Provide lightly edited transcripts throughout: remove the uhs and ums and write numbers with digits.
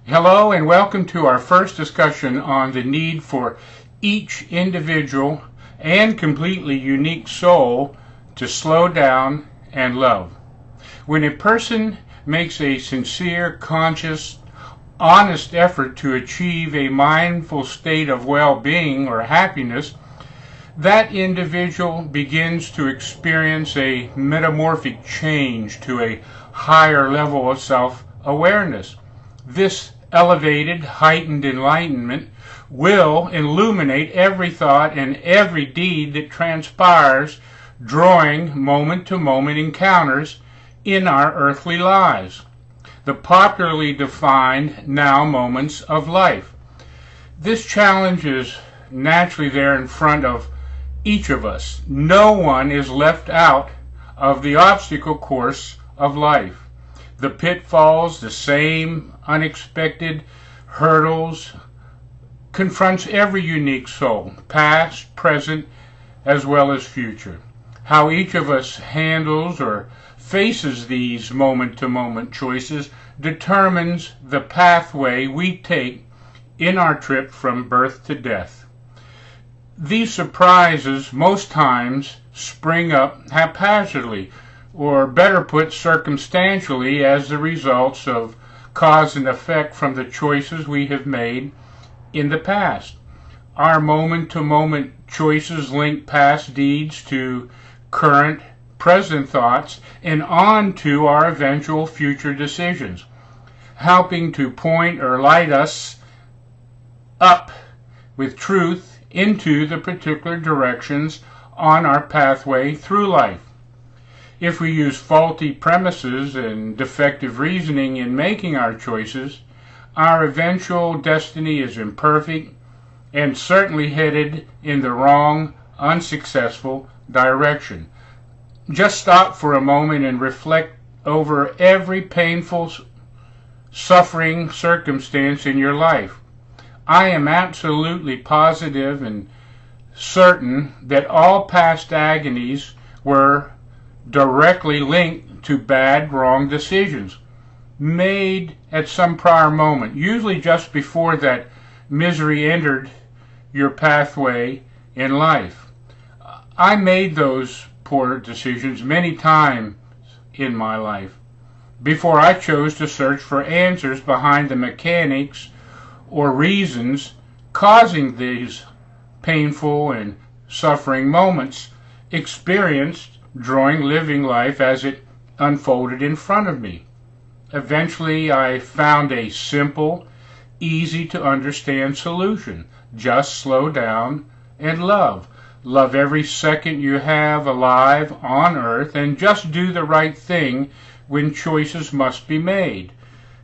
Hello and welcome to our first discussion on the need for each individual and completely unique soul to slow down and love. When a person makes a sincere, conscious, honest effort to achieve a mindful state of well-being or happiness, that individual begins to experience a metamorphic change to a higher level of self-awareness. This elevated, heightened enlightenment will illuminate every thought and every deed that transpires during moment-to-moment encounters in our earthly lives, the popularly defined now moments of life. This challenge is naturally there in front of each of us. No one is left out of the obstacle course of life. The pitfalls, the same unexpected hurdles, confronts every unique soul, past, present, as well as future. How each of us handles or faces these moment-to-moment choices determines the pathway we take in our trip from birth to death. These surprises most times spring up haphazardly, or better put, circumstantially, as the results of cause and effect from the choices we have made in the past. Our moment-to-moment choices link past deeds to current, present thoughts and on to our eventual future decisions, helping to point or light us up with truth into the particular directions on our pathway through life. If we use faulty premises and defective reasoning in making our choices, our eventual destiny is imperfect and certainly headed in the wrong, unsuccessful direction. Just stop for a moment and reflect over every painful, suffering circumstance in your life. I am absolutely positive and certain that all past agonies were directly linked to bad, wrong decisions made at some prior moment, usually just before that misery entered your pathway in life. I made those poor decisions many times in my life before I chose to search for answers behind the mechanics or reasons causing these painful and suffering moments experienced during living life as it unfolded in front of me. Eventually, I found a simple, easy to understand solution. Just slow down and love. Love every second you have alive on earth and just do the right thing when choices must be made.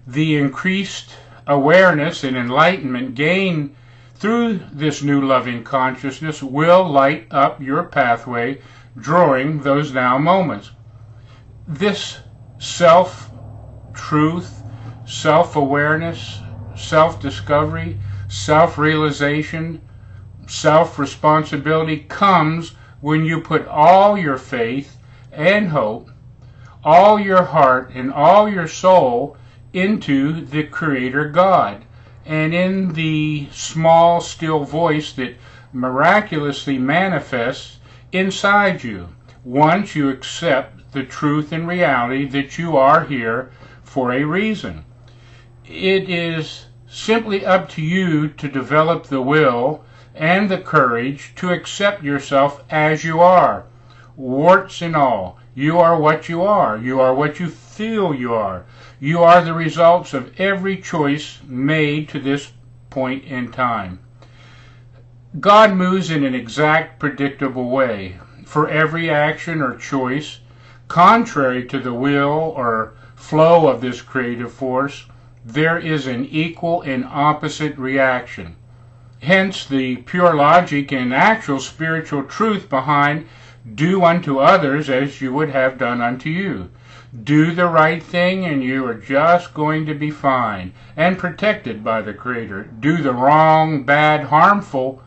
The increased awareness and enlightenment gained through this new loving consciousness will light up your pathway during those now moments. This self-truth, self-awareness, self-discovery, self-realization, self-responsibility comes when you put all your faith and hope, all your heart and all your soul into the Creator God and in the small, still voice that miraculously manifests inside you once you accept the truth and reality that you are here for a reason. It is simply up to you to develop the will and the courage to accept yourself as you are, warts and all. You are what you are. You are what you feel you are. You are the results of every choice made to this point in time. God moves in an exact, predictable way. For every action or choice, contrary to the will or flow of this creative force, there is an equal and opposite reaction. Hence the pure logic and actual spiritual truth behind do unto others as you would have done unto you. Do the right thing and you are just going to be fine and protected by the Creator. Do the wrong, bad, harmful,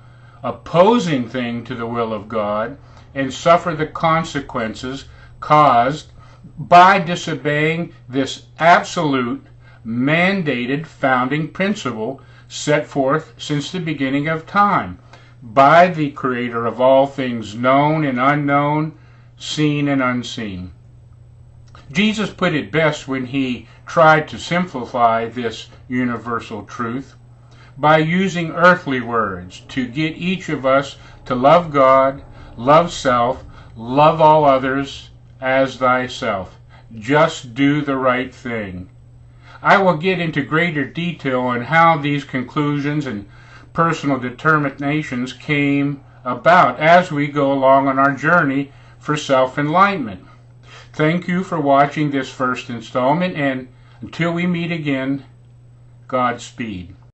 opposing thing to the will of God and suffer the consequences caused by disobeying this absolute, mandated founding principle set forth since the beginning of time by the Creator of all things known and unknown, seen and unseen. Jesus put it best when he tried to simplify this universal truth by using earthly words to get each of us to love God, love self, love all others as thyself. Just do the right thing. I will get into greater detail on how these conclusions and personal determinations came about as we go along on our journey for self-enlightenment. Thank you for watching this first installment, and until we meet again, Godspeed.